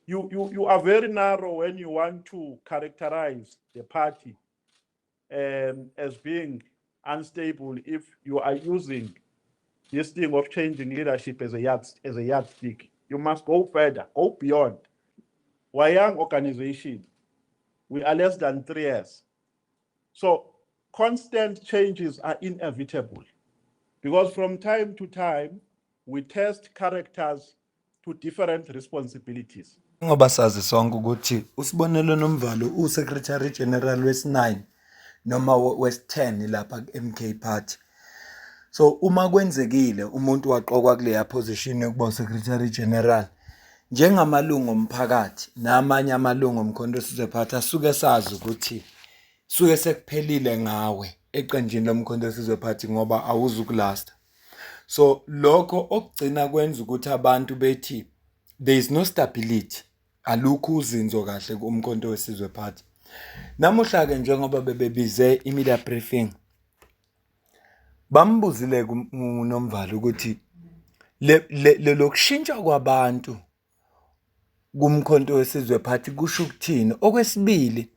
you are very narrow when you want to characterize the party as being unstable if you are using this thing of changing leadership as a yardstick. You must go further, go beyond. We're a young organization. We are less than 3 years. So constant changes are inevitable because from time to time, we test characters to different responsibilities. Ngoba sazi sonke ukuthi uSibonelo Nomvalo uSecretary General wesi-9 noma wesi-10 lapha ku-MK Party. So uma kwenzekile umuntu waqokwa kuleya position yokuba uSecretary General, njengamalungu omphakathi namanye amalungu omkhonto wesizwe party asuke sazi ukuthi suke sekuphelile ngawe eqenjini lomkhonto wesizwe party ngoba awuzukulasta. So lokho okugcina kwenza ukuthi abantu bethi there is no stability, alukho uzinzo kahle kumkhonto wesizwe party. Namuhla ke njengoba bebebize i-media briefing, bambuzile uNomvalo ukuthi lokushintsha kwabantu kumkhonto wesizwe party kusho ukuthini. Okwesibili,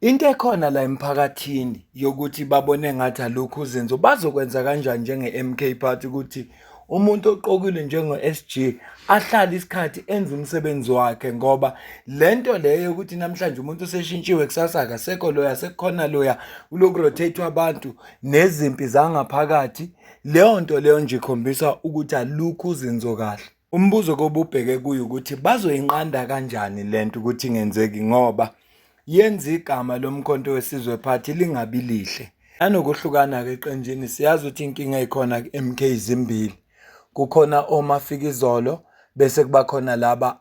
into ekhona la emphakathini yokuthi babone ngathi alukho uzinzo, bazokwenza kanjani njenge-MK Party ukuthi umuntu oqokile njengo-SG ahlale isikhathi enze umsebenzi wakhe, ngoba lento leyo yokuthi namhlanje umuntu useshintshiwe kusasa akasekho loya sekukhona loya uloku-rotate abantu nezimpi zangaphakathi, leyo nto leyo nje ikhombisa ukuthi alukho uzinzo kahle. Umbuzo kobe ubheke kuyo ukuthi bazoyinqanda kanjani lento ukuthi ingenzeki ngoba yenza igama lomkhonto wesizwe party lingabi lihle. Nanokuhlukana-ke eqenjini siyazi ukuthi inkinga eyikhona ku-MK zimbili. Kukhona oMafikizolo bese kuba khona laba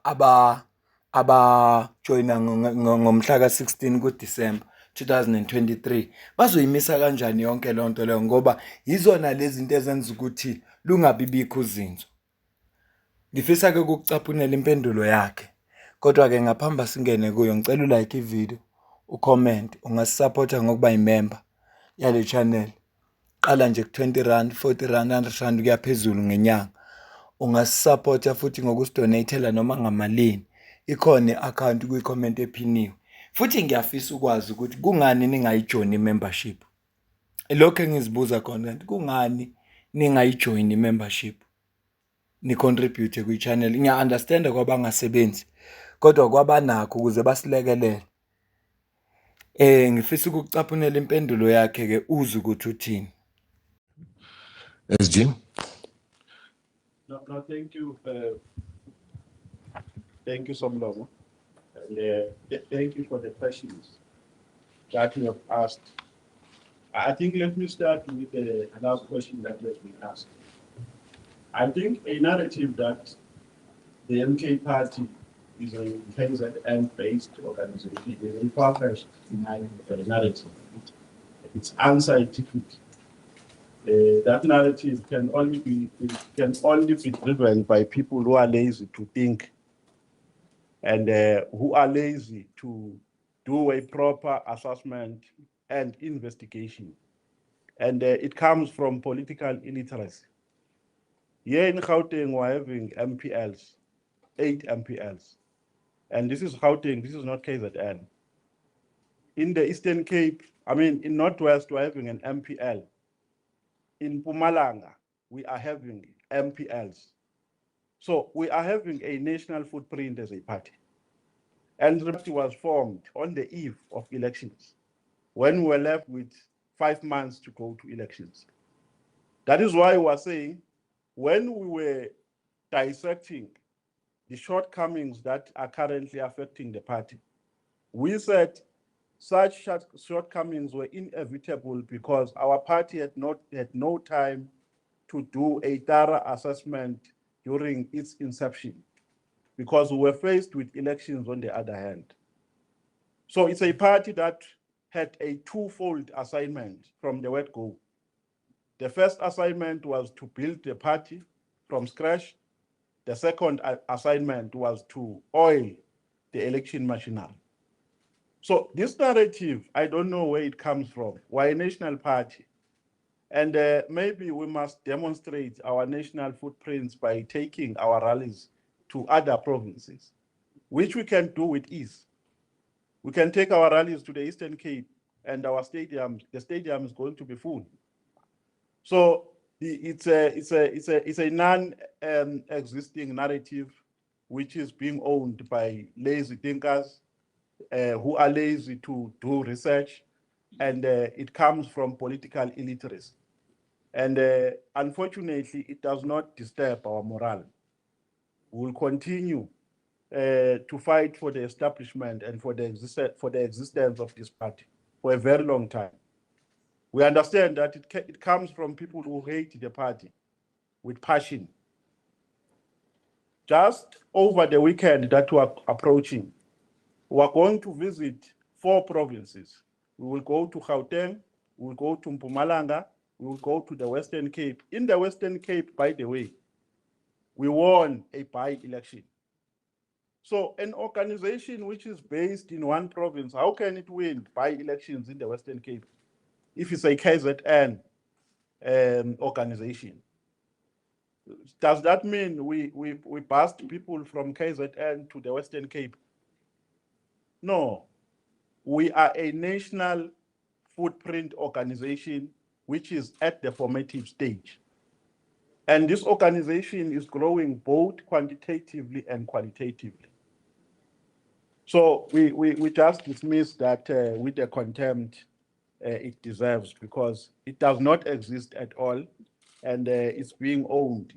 abajoyina ngomhla ka-16 kuDisemba 2023. Bazoyimisa kanjani yonke leyo nto leyo ngoba yizona lezi zinto ezenza ukuthi lungabibikho uzinzo. Ngifisa-ke ukucaphunela impendulo yakhe. Kodwa-ke ngaphambi singene kuyo ngicela ulike ivideo, ucomment, ungasisapotha ngokuba yimember yale channel. Qala nje ku-20 rand, 40 rand, 100 rand kuya phezulu ngenyanga. Ungasisapotha futhi ngokusidonatela noma ngamalini. Ikhona i-account kwi-comment ephiniwe. Futhi ngiyafisa ukwazi ukuthi kungani ningayijoyini i-membership. Lokho engizibuza khona ukuthi kungani ningayijoyini i-membership, ni-contribute kwi-channel. Ngiya-understand kwabangasebenzi kodwa kwabanakho ukuze basilekelele. Ngifisa ukucaphunela impendulo yakhe-ke uzwe ukuthi uthini. SG. No, thank you, Somlomo. And thank you for the questions that you have asked. I think let me start with the last question that has been asked. I think a narrative that the MK Party is a KZN-based organization is a far-fetched narrative. It's unscientific. That narrative can only be driven by people who are lazy to think and who are lazy to do a proper assessment and investigation. And it comes from political illiteracy. Here in Gauteng, we're having MPLs, 8 MPLs. And this is Gauteng, this is not KZN. In the Eastern Cape, in Northwest, we're having an MPL. In Mpumalanga, we are having MPLs. So we are having a national footprint as a party. And the party was formed on the eve of elections, when we were left with 5 months to go to elections. That is why we are saying, when we were dissecting the shortcomings that are currently affecting the party, we said such shortcomings were inevitable because our party had no time to do a thorough assessment during its inception, because we were faced with elections on the other hand. So it's a party that had a twofold assignment from the word go. The first assignment was to build the party from scratch. The second assignment was to oil the election machinery. So this narrative, I don't know where it comes from. We're a national party. And maybe we must demonstrate our national footprints by taking our rallies to other provinces. which we can do with ease. We can take our rallies to the Eastern Cape and our stadiums, the stadium is going to be full. So it's a non-existing narrative which is being owned by lazy thinkers who are lazy to do research, and it comes from political illiteracy. And unfortunately, it does not disturb our morale. We will continue to fight for the establishment and for the existence of this party for a very long time. We understand that it comes from people who hate the party with passion. Just over the weekend that we are approaching, we are going to visit 4 provinces. We will go to Gauteng, we will go to Mpumalanga, we will go to the Western Cape. In the Western Cape, by the way, we won a by-election. So an organization which is based in one province, how can it win by-elections in the Western Cape if it's a KZN organization? Does that mean we passed people from KZN to the Western Cape? No. We are a national footprint organization which is at the formative stage. And this organization is growing both quantitatively and qualitatively. So we just dismiss that with the contempt it deserves, because it does not exist at all, and it's being owned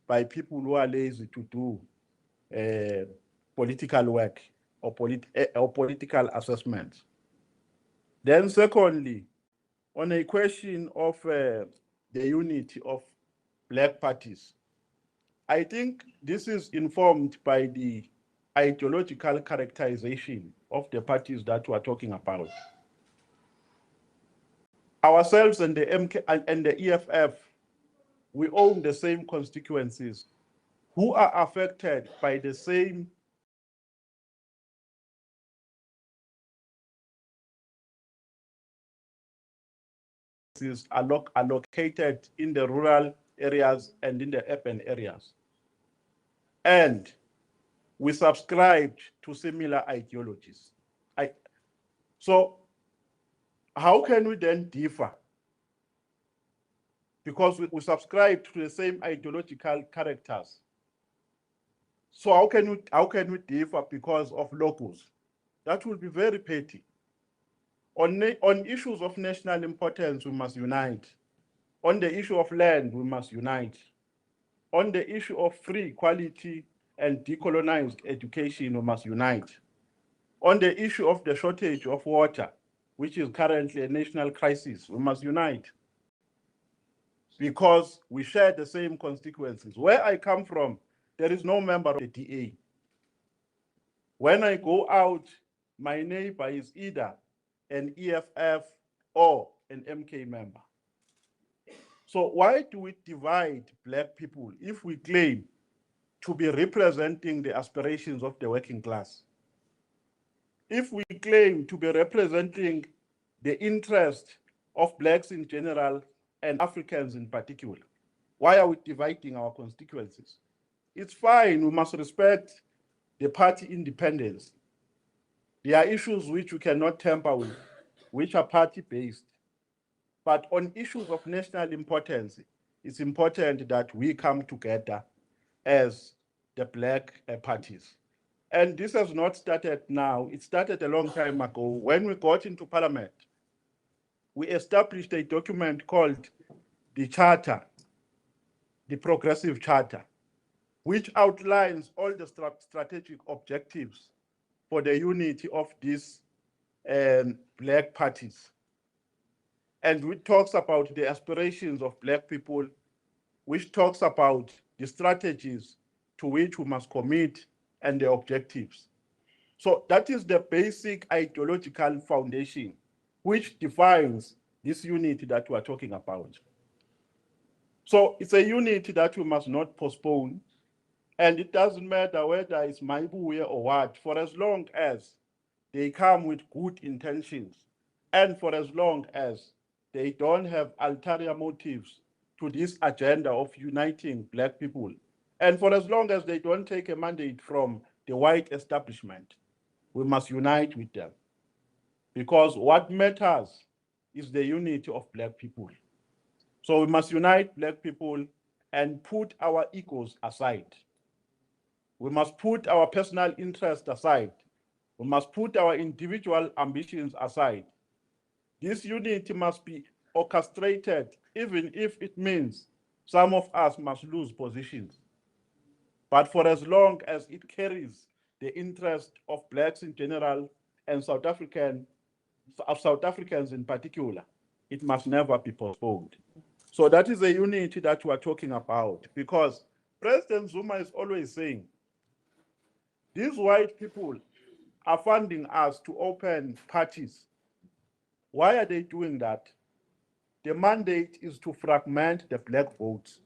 by people who are lazy to do political work or political assessments. Then secondly, on a question of the unity of black parties, I think this is informed by the ideological characterization of the parties that we're talking about. Ourselves and the MK and the EFF, we own the same constituencies who are affected by the same are located in the rural areas and in the urban areas. And we subscribe to similar ideologies. So how can we then differ? Because we subscribe to the same ideological characters. So how can we differ because of logos? That will be very petty. On issues of national importance, we must unite. On the issue of land, we must unite. On the issue of free, quality, and decolonized education, we must unite. On the issue of the shortage of water, which is currently a national crisis, we must unite, because we share the same constituencies. Where I come from, there is no member of the DA. When I go out, my neighbor is either an EFF or an MK member. So why do we divide black people if we claim to be representing the aspirations of the working class? If we claim to be representing the interest of blacks in general and Africans in particular, why are we dividing our constituencies? It's fine, we must respect the party independence. There are issues which we cannot tamper with, which are party-based. But on issues of national importance, it's important that we come together as the black parties. And this has not started now. It started a long time ago. When we got into parliament, we established a document called the Charter, the Progressive Charter, which outlines all the strategic objectives for the unity of these black parties. And which talks about the aspirations of black people, which talks about the strategies to which we must commit and the objectives. So that is the basic ideological foundation which defines this unity that we are talking about. So it's a unity that we must not postpone, and it doesn't matter whether it's Maibuya or what, for as long as they come with good intentions, and for as long as they don't have ulterior motives to this agenda of uniting black people, and for as long as they don't take a mandate from the white establishment. We must unite with them. Because what matters is the unity of Black people. So we must unite Black people and put our egos aside. We must put our personal interest aside. We must put our individual ambitions aside. This unity must be orchestrated, even if it means some of us must lose positions. But for as long as it carries the interest of Blacks in general and South Africans in particular, it must never be postponed. So that is a unity that we are talking about, because President Zuma is always saying, these white people are funding us to open parties. Why are they doing that? The mandate is to fragment the Black votes.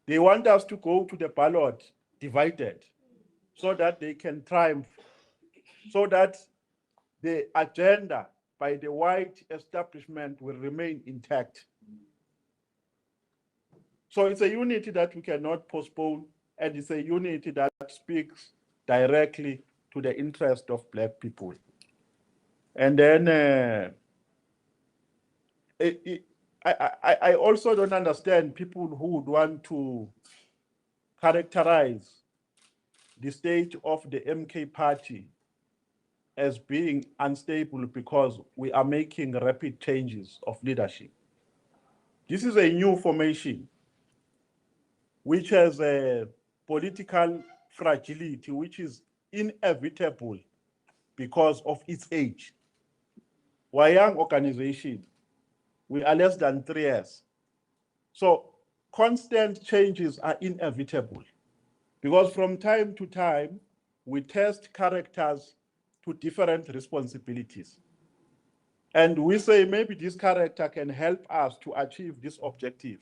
They want us to go to the ballot divided so that they can triumph, so that the agenda by the white establishment will remain intact. So it's a unity that we cannot postpone, and it's a unity that speaks directly to the interest of Black people. And then I also don't understand people who would want to characterize the state of the MK party as being unstable because we are making rapid changes of leadership. This is a new formation which has a political fragility which is inevitable because of its age. We're a young organization. We are less than 3 years. So constant changes are inevitable because from time to time, we test characters to different responsibilities. And we say maybe this character can help us to achieve this objective.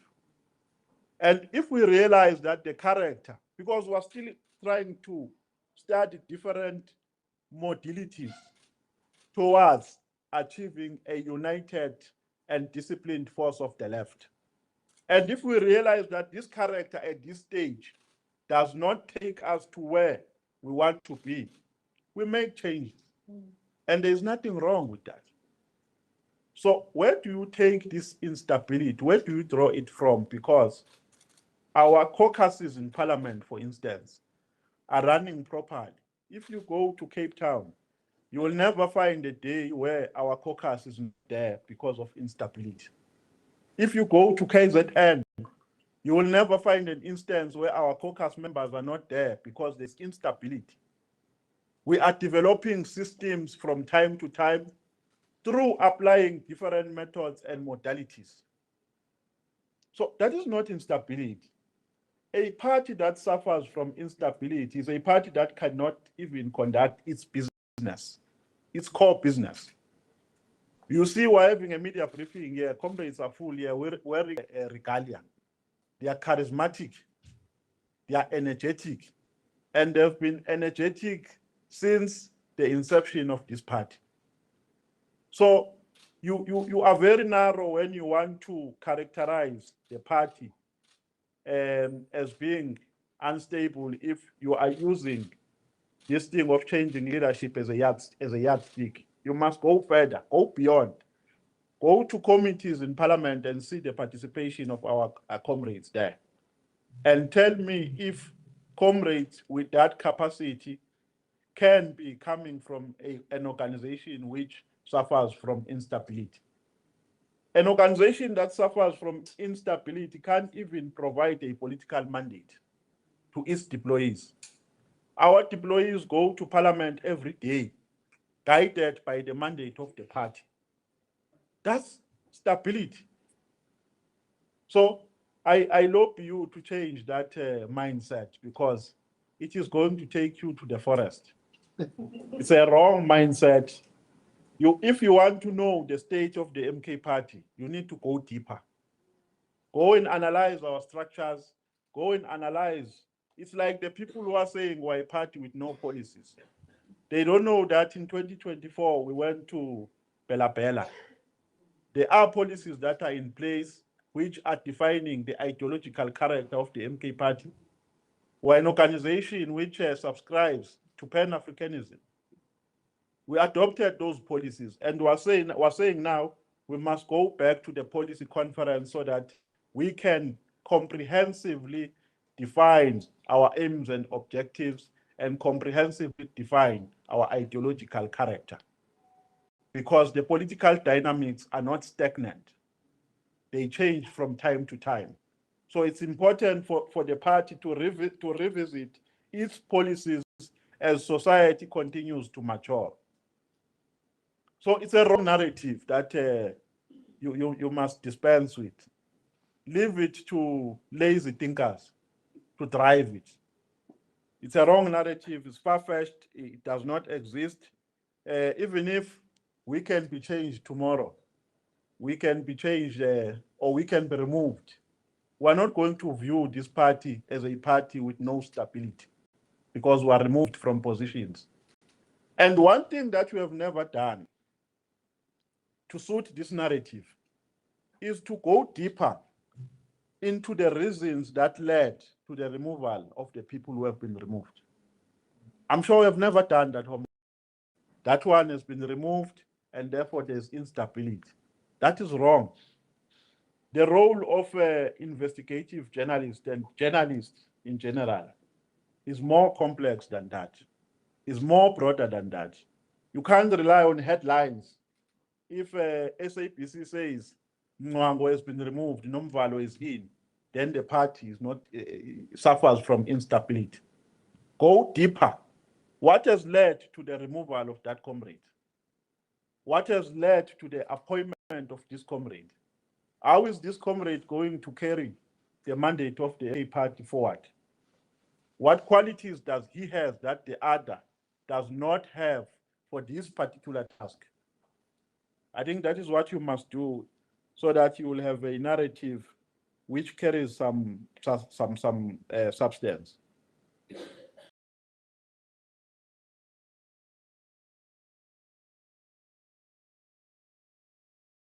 And if we realize that the character, because we're still trying to study different modalities towards achieving a united and disciplined force of the left. And if we realize that this character at this stage does not take us to where we want to be, we make changes. And there's nothing wrong with that. So where do you take this instability? Where do you draw it from? Because our caucuses in parliament, for instance, are running properly. If you go to Cape Town, you will never find a day where our caucus is not there because of instability. If you go to KZN, you will never find an instance where our caucus members are not there because there's instability. We are developing systems from time to time through applying different methods and modalities. So that is not instability. A party that suffers from instability is a party that cannot even conduct its business, its core business. You see, we're having a media briefing here. Comrades are full here, wearing a regalia. They are charismatic, they are energetic, and they've been energetic since the inception of this party. So you are very narrow when you want to characterize the party as being unstable if you are using this thing of changing leadership as a yardstick. You must go further, go beyond. Go to committees in parliament and see the participation of our comrades there. And tell me if comrades with that capacity can be coming from an organization which suffers from instability. An organization that suffers from instability can't even provide a political mandate to its deployees. Our deployees go to parliament every day, guided by the mandate of the party. That's stability. So I lobby you to change that mindset because it is going to take you to the forest. It's a wrong mindset. If you want to know the state of the MK party, you need to go deeper. Go and analyze our structures. Go and analyze. It's like the people who are saying we're a party with no policies. They don't know that in 2024, we went to Bela Bela. There are policies that are in place which are defining the ideological character of the MK party. We're an organization which subscribes to Pan-Africanism. We adopted those policies, and we're saying now we must go back to the policy conference so that we can comprehensively define our aims and objectives and comprehensively define our ideological character. Because the political dynamics are not stagnant. They change from time to time. So it's important for the party to revisit its policies as society continues to mature. So it's a wrong narrative that you must dispense with. Leave it to lazy thinkers to drive it. It's a wrong narrative, it's far-fetched, it does not exist. Even if we can be changed tomorrow, we can be changed or we can be removed. We're not going to view this party as a party with no stability because we are removed from positions. And one thing that we have never done to suit this narrative is to go deeper into the reasons that led to the removal of the people who have been removed. I'm sure we have never done that. That one has been removed and therefore there's instability. That is wrong. The role of investigative journalists and journalists in general is more complex than that, is more broader than that. You can't rely on headlines. If SABC says Mngcwango has been removed, Nomvalo is in, then the party is not suffers from instability. Go deeper. What has led to the removal of that comrade? What has led to the appointment of this comrade? How is this comrade going to carry the mandate of the A party forward? What qualities does he have that the other does not have for this particular task? I think that is what you must do so that you will have a narrative which carries some substance.